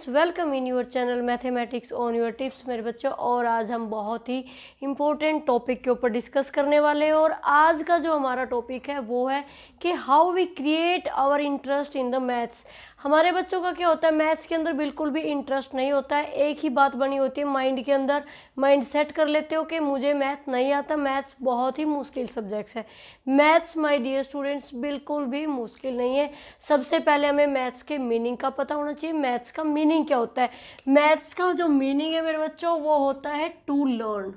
Students, welcome in your channel mathematics on your tips मेरे बच्चों। और आज हम बहुत ही इम्पोर्टेंट टॉपिक के ऊपर डिस्कस करने वाले हैं। और आज का जो हमारा टॉपिक है वो है कि how we create our interest in the maths. हमारे बच्चों का क्या होता है, मैथ्स के अंदर बिल्कुल भी इंटरेस्ट नहीं होता है। एक ही बात बनी होती है माइंड के अंदर, माइंड सेट कर लेते हो कि मुझे मैथ नहीं आता, मैथ्स बहुत ही मुश्किल सब्जेक्ट्स है। मैथ्स माय डियर स्टूडेंट्स बिल्कुल भी मुश्किल नहीं है। सबसे पहले हमें मैथ्स के मीनिंग का पता होना चाहिए। मैथ्स का मीनिंग क्या होता है? मैथ्स का जो मीनिंग है मेरे बच्चों वो होता है टू लर्न।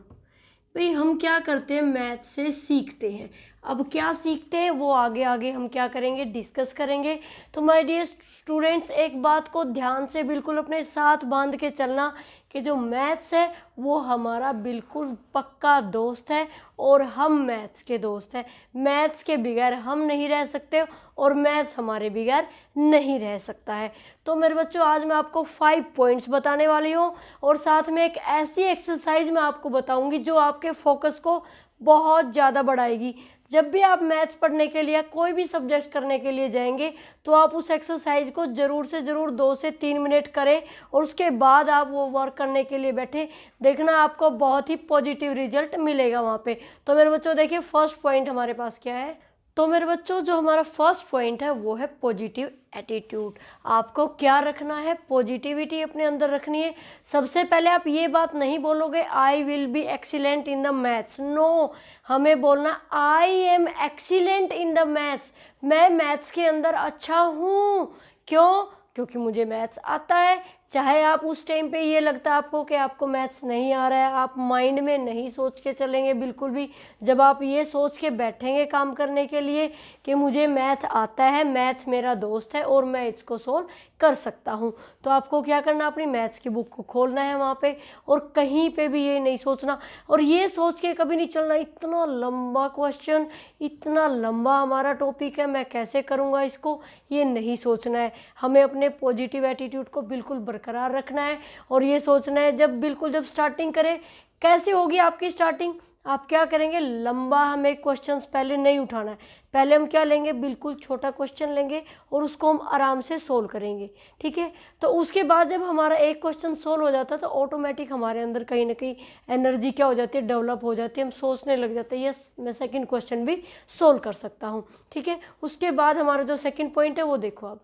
भाई हम क्या करते हैं, मैथ से सीखते हैं। अब क्या सीखते हैं वो आगे आगे हम क्या करेंगे, डिस्कस करेंगे। तो माय डियर स्टूडेंट्स एक बात को ध्यान से बिल्कुल अपने साथ बांध के चलना कि जो मैथ्स है वो हमारा बिल्कुल पक्का दोस्त है और हम मैथ्स के दोस्त हैं। मैथ्स के बगैर हम नहीं रह सकते और मैथ्स हमारे बगैर नहीं रह सकता है। तो मेरे बच्चों आज मैं आपको 5 पॉइंट्स बताने वाली हूँ और साथ में एक ऐसी एक्सरसाइज मैं आपको बताऊंगी जो आपके फोकस को बहुत ज़्यादा बढ़ाएगी। जब भी आप मैथ्स पढ़ने के लिए कोई भी सब्जेक्ट करने के लिए जाएंगे तो आप उस एक्सरसाइज को ज़रूर से ज़रूर 2 से 3 मिनट करें और उसके बाद आप वो वर्क करने के लिए बैठे। देखना आपको बहुत ही पॉजिटिव रिजल्ट मिलेगा वहाँ पे। तो मेरे बच्चों देखिए फर्स्ट पॉइंट हमारे पास क्या है। तो मेरे बच्चों जो हमारा फर्स्ट पॉइंट है वो है पॉजिटिव एटीट्यूड। आपको क्या रखना है, पॉजिटिविटी अपने अंदर रखनी है। सबसे पहले आप ये बात नहीं बोलोगे I will be excellent in the maths, no, हमें बोलना I am excellent in the maths. मैं मैथ्स के अंदर अच्छा हूँ। क्यों? क्योंकि मुझे मैथ्स आता है। चाहे आप उस टाइम पे ये लगता है आपको कि आपको मैथ्स नहीं आ रहा है, आप माइंड में नहीं सोच के चलेंगे बिल्कुल भी। जब आप ये सोच के बैठेंगे काम करने के लिए कि मुझे मैथ आता है, मैथ मेरा दोस्त है और मैं इसको सोल्व कर सकता हूँ, तो आपको क्या करना, अपनी मैथ्स की बुक को खोलना है वहाँ पे और कहीं पे भी ये नहीं सोचना और ये सोच के कभी नहीं चलना इतना लंबा क्वेश्चन, इतना लंबा हमारा टॉपिक है, मैं कैसे करूँगा इसको, ये नहीं सोचना है। हमें अपने पॉजिटिव एटीट्यूड को बिल्कुल बरकरार रखना है और ये सोचना है जब स्टार्टिंग करें, कैसे होगी आपकी स्टार्टिंग, आप क्या करेंगे, लंबा हमें क्वेश्चंस पहले नहीं उठाना है। पहले हम क्या लेंगे, बिल्कुल छोटा क्वेश्चन लेंगे और उसको हम आराम से सोल्व करेंगे, ठीक है। तो उसके बाद जब हमारा एक क्वेश्चन सोल्व हो जाता है तो ऑटोमेटिक हमारे अंदर कहीं ना कहीं एनर्जी क्या हो जाती है, डेवलप हो जाती है। हम सोचने लग जाते हैं यस मैं सेकंड क्वेश्चन भी सोल्व कर सकता हूँ, ठीक है। उसके बाद हमारा जो सेकंड पॉइंट है वो देखो आप,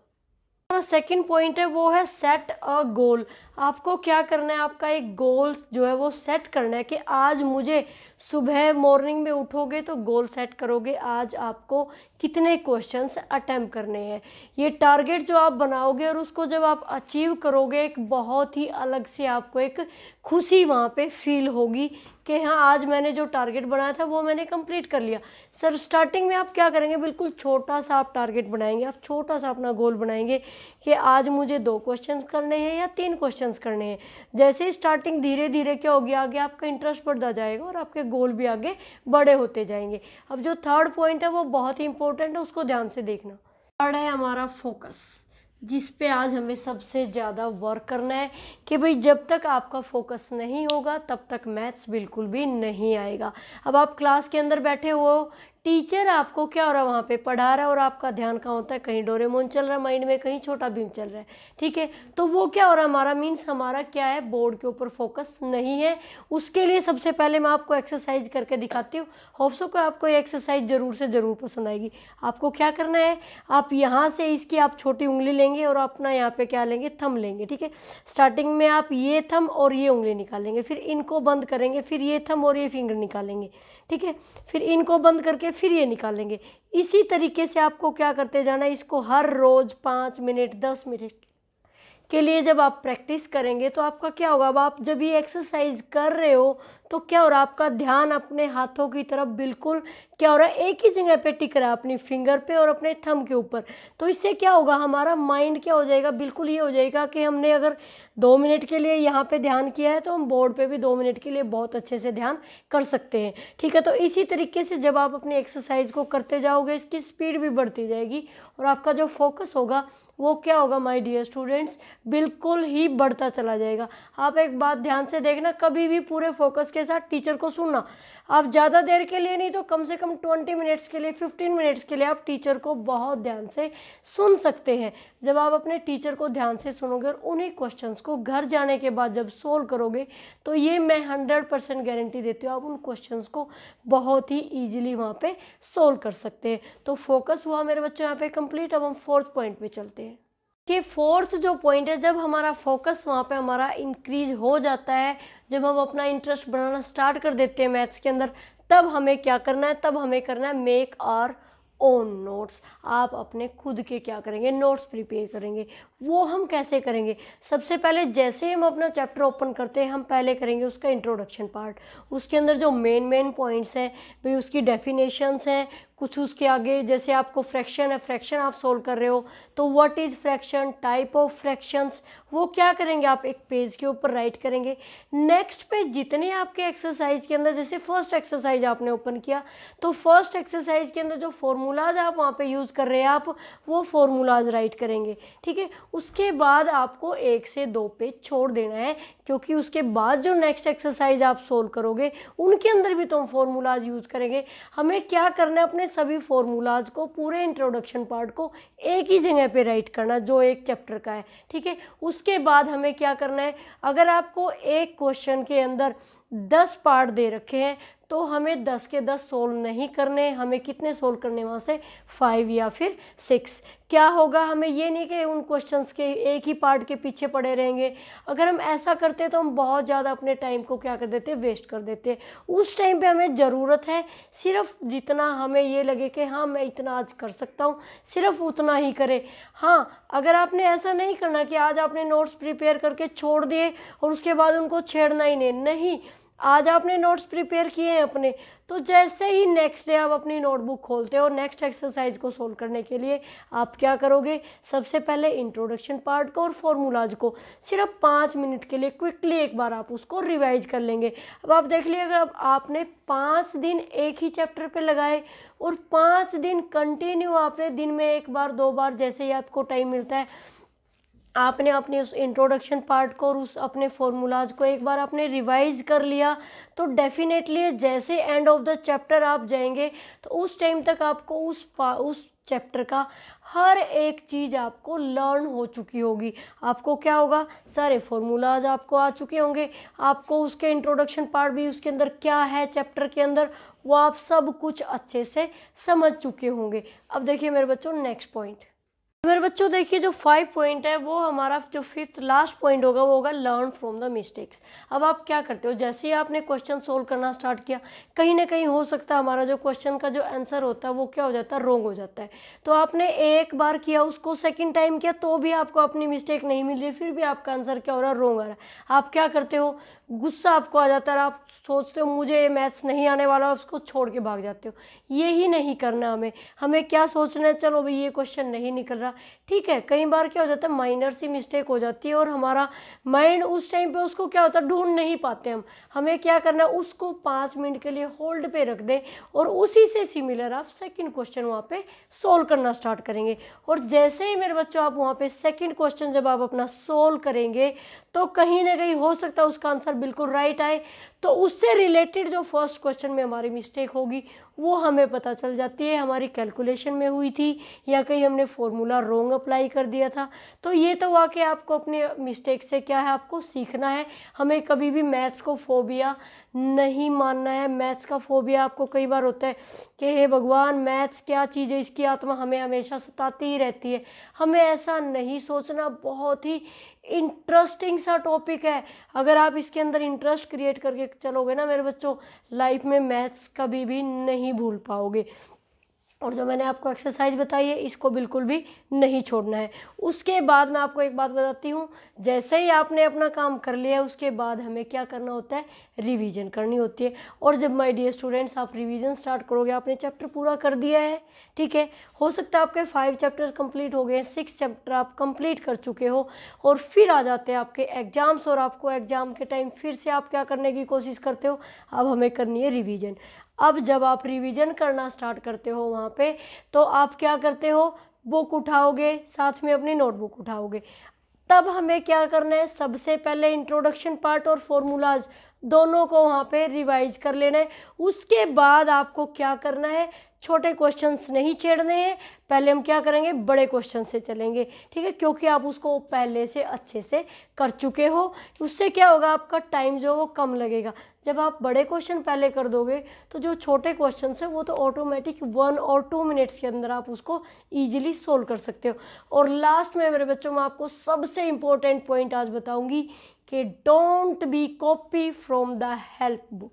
हमारा सेकंड पॉइंट है वो है सेट अ गोल। आपको क्या करना है, आपका एक गोल जो है वो सेट करना है कि आज मुझे सुबह मॉर्निंग में उठोगे तो गोल सेट करोगे आज आपको कितने क्वेश्चंस अटेम्प्ट करने हैं। ये टारगेट जो आप बनाओगे और उसको जब आप अचीव करोगे एक बहुत ही अलग से आपको एक खुशी वहाँ पे फील होगी कि हाँ आज मैंने जो टारगेट बनाया था वो मैंने कंप्लीट कर लिया। सर स्टार्टिंग में आप क्या करेंगे, बिल्कुल छोटा सा आप टारगेट बनाएंगे, आप छोटा सा अपना गोल बनाएंगे कि आज मुझे 2 क्वेश्चन करने हैं या 3 क्वेश्चन करने हैं। जैसे स्टार्टिंग धीरे धीरे क्या होगी, आगे आपका इंटरेस्ट बढ़ता जाएगा और आपके गोल भी आगे बड़े होते जाएंगे। अब जो थर्ड पॉइंट है वो बहुत ही इंपॉर्टेंट है, उसको ध्यान से देखना। थर्ड है हमारा फोकस, जिस पे आज हमें सबसे ज़्यादा वर्क करना है कि भाई जब तक आपका फोकस नहीं होगा तब तक मैथ्स बिल्कुल भी नहीं आएगा। अब आप क्लास के अंदर बैठे हो, टीचर आपको क्या हो रहा है वहाँ पे पढ़ा रहा है और आपका ध्यान कहाँ होता है, कहीं डोरेमोन चल रहा है माइंड में, कहीं छोटा भीम चल रहा है, ठीक है। तो वो क्या हो रहा है, हमारा मीन्स हमारा क्या है, बोर्ड के ऊपर फोकस नहीं है। उसके लिए सबसे पहले मैं आपको एक्सरसाइज करके दिखाती हूँ। होप्सो को आपको ये एक्सरसाइज ज़रूर से ज़रूर पसंद आएगी। आपको क्या करना है, आप यहाँ से इसकी आप छोटी उंगली लेंगे और अपना यहाँ पे क्या लेंगे, थंब लेंगे, ठीक है। स्टार्टिंग में आप ये थंब और ये उंगली निकालेंगे, फिर इनको बंद करेंगे, फिर ये थंब और ये फिंगर निकालेंगे, ठीक है। फिर इनको बंद करके फिर ये निकालेंगे। इसी तरीके से आपको क्या करते जाना है, इसको हर रोज 5 मिनट 10 मिनट के लिए जब आप प्रैक्टिस करेंगे तो आपका क्या होगा, अब आप जब ये एक्सरसाइज कर रहे हो तो क्या हो रहा है, आपका ध्यान अपने हाथों की तरफ बिल्कुल क्या हो रहा है, एक ही जगह पे टिक रहा है, अपनी फिंगर पे और अपने थंब के ऊपर। तो इससे क्या होगा, हमारा माइंड क्या हो जाएगा, बिल्कुल ये हो जाएगा कि हमने अगर 2 मिनट के लिए यहाँ पे ध्यान किया है तो हम बोर्ड पे भी 2 मिनट के लिए बहुत अच्छे से ध्यान कर सकते हैं। ठीक है, तो इसी तरीके से जब आप अपनी एक्सरसाइज को करते जाओगे इसकी स्पीड भी बढ़ती जाएगी और आपका जो फोकस होगा वो क्या होगा माय डियर स्टूडेंट्स, बिल्कुल ही बढ़ता चला जाएगा। आप एक बात ध्यान से देखना, कभी भी पूरे फोकस के साथ टीचर को सुनना। आप ज़्यादा देर के लिए नहीं तो कम से कम 20 मिनट्स के लिए, 15 मिनट्स के लिए आप टीचर को बहुत ध्यान से सुन सकते हैं। जब आप अपने टीचर को ध्यान से सुनोगे और उन्हीं क्वेश्चंस को घर जाने के बाद जब सोल्व करोगे तो ये मैं 100% गारंटी देती हूँ आप उन क्वेश्चंस को बहुत ही ईजिली वहाँ पे सोल्व कर सकते हैं। तो फोकस हुआ मेरे बच्चों यहाँ पे कंप्लीट। अब हम 4th पॉइंट पे चलते हैं कि 4th जो पॉइंट है, जब हमारा फोकस वहाँ पे हमारा इंक्रीज हो जाता है, जब हम अपना इंटरेस्ट बनाना स्टार्ट कर देते हैं मैथ्स के अंदर, तब हमें क्या करना है, तब हमें करना है मेक आवर ओन नोट्स। आप अपने खुद के क्या करेंगे, नोट्स प्रिपेयर करेंगे। वो हम कैसे करेंगे, सबसे पहले जैसे ही हम अपना चैप्टर ओपन करते हैं हम पहले करेंगे उसका इंट्रोडक्शन पार्ट। उसके अंदर जो मेन पॉइंट्स हैं भाई, उसकी डेफिनेशंस हैं, कुछ उसके आगे जैसे आपको फ्रैक्शन है, फ्रैक्शन आप सोल्व कर रहे हो तो what is fraction, type of fractions, वो क्या करेंगे आप एक पेज के ऊपर राइट करेंगे। नेक्स्ट पेज जितने आपके एक्सरसाइज के अंदर, जैसे फर्स्ट एक्सरसाइज आपने ओपन किया तो फर्स्ट एक्सरसाइज के अंदर जो फॉर्मूलाज आप वहाँ पे यूज़ कर रहे हैं आप वो फॉर्मूलाज राइट करेंगे। ठीक है, उसके बाद आपको 1 से 2 पेज छोड़ देना है, क्योंकि उसके बाद जो नेक्स्ट एक्सरसाइज आप सोल्व करोगे उनके अंदर भी तो हम फॉर्मूलाज यूज़ करेंगे। हमें क्या करना है, अपने सभी फॉर्मूलाज को, पूरे इंट्रोडक्शन पार्ट को एक ही जगह पे राइट करना जो एक चैप्टर का है। ठीक है, उसके बाद हमें क्या करना है, अगर आपको एक क्वेश्चन के अंदर 10 पार्ट दे रखे हैं तो हमें 10 के 10 सोल्व नहीं करने, हमें कितने सोल्व करने वहाँ से 5 या फिर 6। क्या होगा, हमें ये नहीं कि उन क्वेश्चंस के एक ही पार्ट के पीछे पड़े रहेंगे। अगर हम ऐसा करते तो हम बहुत ज़्यादा अपने टाइम को क्या कर देते, वेस्ट कर देते। उस टाइम पे हमें ज़रूरत है सिर्फ जितना हमें ये लगे कि हाँ मैं इतना आज कर सकता हूँ, सिर्फ उतना ही करें। हाँ, अगर आपने ऐसा नहीं करना कि आज आपने नोट्स प्रिपेयर करके छोड़ दिए और उसके बाद उनको छेड़ना ही नहीं, आज आपने नोट्स प्रिपेयर किए हैं अपने, तो जैसे ही नेक्स्ट डे आप अपनी नोटबुक खोलते हो नेक्स्ट एक्सरसाइज को सोल्व करने के लिए आप क्या करोगे, सबसे पहले इंट्रोडक्शन पार्ट को और फॉर्मूलाज को सिर्फ 5 मिनट के लिए क्विकली एक बार आप उसको रिवाइज कर लेंगे। अब आप देख लीजिए, अगर आपने 5 दिन एक ही चैप्टर पे लगाए और 5 दिन कंटिन्यू आपने दिन में 1 बार 2 बार जैसे ही आपको टाइम मिलता है आपने अपने उस इंट्रोडक्शन पार्ट को और उस अपने फॉर्मूलाज को एक बार आपने रिवाइज कर लिया, तो डेफिनेटली जैसे एंड ऑफ द चैप्टर आप जाएंगे तो उस टाइम तक आपको उस चैप्टर का हर एक चीज़ आपको लर्न हो चुकी होगी। आपको क्या होगा, सारे फॉर्मूलाज आपको आ चुके होंगे, आपको उसके इंट्रोडक्शन पार्ट भी उसके अंदर क्या है चैप्टर के अंदर वो आप सब कुछ अच्छे से समझ चुके होंगे। अब देखिए मेरे बच्चों नेक्स्ट पॉइंट, मेरे बच्चों देखिए जो 5 पॉइंट है वो हमारा जो 5th लास्ट पॉइंट होगा वो होगा लर्न फ्रॉम द मिस्टेक्स। अब आप क्या करते हो, जैसे ही आपने क्वेश्चन सोल्व करना स्टार्ट किया कहीं ना कहीं हो सकता है हमारा जो क्वेश्चन का जो आंसर होता है वो क्या हो जाता है, रॉन्ग हो जाता है। तो आपने एक बार किया उसको, सेकंड टाइम किया तो भी आपको अपनी मिस्टेक नहीं मिल रही, फिर भी आपका आंसर क्या हो रहा है, रॉन्ग आ रहा है। आप क्या करते हो, गुस्सा आपको आ जाता है, आप सोचते हो मुझे मैथ्स नहीं आने वाला, उसको छोड़ के भाग जाते हो। ये ही नहीं करना हमें क्या सोचना है, चलो भाई ये क्वेश्चन नहीं निकल रहा, ठीक है। कई बार क्या हो जाता है, माइनर सी मिस्टेक हो जाती है और हमारा माइंड उस टाइम पे उसको क्या होता है, ढूंढ नहीं पाते हम। हमें क्या करना है, उसको 5 मिनट के लिए होल्ड पे रख दें और उसी से सिमिलर आप सेकंड क्वेश्चन वहाँ पे सोल्व करना स्टार्ट करेंगे। और जैसे ही मेरे बच्चों आप वहाँ पे सेकंड क्वेश्चन जब आप अपना सोल्व करेंगे तो कहीं ना कहीं हो सकता है उसका आंसर बिल्कुल राइट आए, तो उससे रिलेटेड जो फर्स्ट क्वेश्चन में हमारी मिस्टेक होगी वो हमें पता चल जाती है, हमारी कैलकुलेशन में हुई थी या कहीं हमने फॉर्मूला रॉन्ग अप्लाई कर दिया था। तो ये तो वाकई आपको अपने मिस्टेक से क्या है, आपको सीखना है। हमें कभी भी मैथ्स को फोबिया नहीं मानना है। मैथ्स का फोबिया आपको कई बार होता है कि हे भगवान मैथ्स क्या चीज़ है, इसकी आत्मा हमें हमेशा सताती ही रहती है। हमें ऐसा नहीं सोचना, बहुत ही इंटरेस्टिंग सा टॉपिक है। अगर आप इसके अंदर इंटरेस्ट क्रिएट करके चलोगे ना मेरे बच्चों, लाइफ में मैथ्स कभी भी नहीं भूल पाओगे। और जो मैंने आपको एक्सरसाइज बताई है इसको बिल्कुल भी नहीं छोड़ना है। उसके बाद मैं आपको एक बात बताती हूँ, जैसे ही आपने अपना काम कर लिया उसके बाद हमें क्या करना होता है, रिवीजन करनी होती है। और जब माय डियर स्टूडेंट्स आप रिवीजन स्टार्ट करोगे, आपने चैप्टर पूरा कर दिया है, ठीक है, हो सकता है आपके 5 चैप्टर कंप्लीट हो गए, 6 चैप्टर आप कंप्लीट कर चुके हो, और फिर आ जाते हैं आपके एग्जाम्स, और आपको एग्जाम के टाइम फिर से आप क्या करने की कोशिश करते हो, अब हमें करनी है रिवीजन। अब जब आप रिवीजन करना स्टार्ट करते हो वहाँ पे, तो आप क्या करते हो, बुक उठाओगे, साथ में अपनी नोटबुक उठाओगे। तब हमें क्या करना है, सबसे पहले इंट्रोडक्शन पार्ट और फॉर्मूलाज दोनों को वहाँ पे रिवाइज कर लेना है। उसके बाद आपको क्या करना है, छोटे क्वेश्चंस नहीं छेड़ने हैं, पहले हम क्या करेंगे, बड़े क्वेश्चन से चलेंगे, ठीक है, क्योंकि आप उसको पहले से अच्छे से कर चुके हो। उससे क्या होगा, आपका टाइम जो वो कम लगेगा। जब आप बड़े क्वेश्चन पहले कर दोगे तो जो छोटे क्वेश्चन है वो तो ऑटोमेटिक 1 और 2 मिनट्स के अंदर आप उसको ईजिली सोल्व कर सकते हो। और लास्ट में मेरे बच्चों, मैं आपको सबसे इम्पोर्टेंट पॉइंट आज बताऊंगी कि don't be copy from the help book.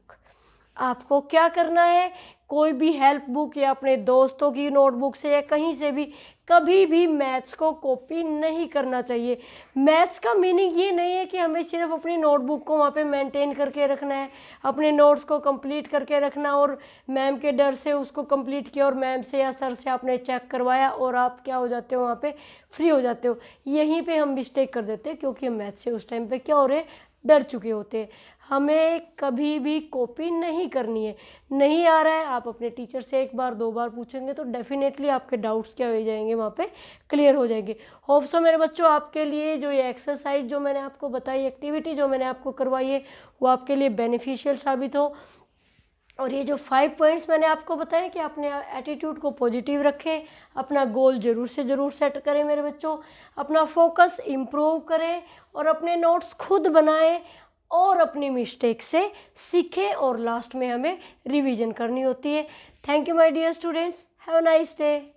आपको क्या करना है, कोई भी हेल्प बुक या अपने दोस्तों की नोटबुक से या कहीं से भी कभी भी मैथ्स को कॉपी नहीं करना चाहिए। मैथ्स का मीनिंग ये नहीं है कि हमें सिर्फ अपनी नोटबुक को वहाँ पे मेंटेन करके रखना है, अपने नोट्स को कंप्लीट करके रखना, और मैम के डर से उसको कंप्लीट किया और मैम से या सर से आपने चेक करवाया और आप क्या हो जाते हो, वहाँ पे फ्री हो जाते हो। यहीं पे हम मिस्टेक कर देते हैं, क्योंकि हम मैथ्स से उस टाइम पे क्या हो रहे, डर चुके होते हैं। हमें कभी भी कॉपी नहीं करनी है। नहीं आ रहा है, आप अपने टीचर से 1 बार 2 बार पूछेंगे तो डेफिनेटली आपके डाउट्स क्या हो जाएंगे, वहाँ पे क्लियर हो जाएंगे। होप सो मेरे बच्चों, आपके लिए जो ये एक्सरसाइज जो मैंने आपको बताई, एक्टिविटी जो मैंने आपको करवाई है, वो आपके लिए बेनिफिशियल साबित हो। और ये जो 5 पॉइंट्स मैंने आपको बताए कि अपने एटीट्यूड को पॉजिटिव रखें, अपना गोल ज़रूर से ज़रूर सेट करें मेरे बच्चों, अपना फोकस इम्प्रूव करें, और अपने नोट्स खुद बनाएं, और अपनी मिस्टेक से सीखें, और लास्ट में हमें रिवीजन करनी होती है। Thank you my dear students, have a nice day.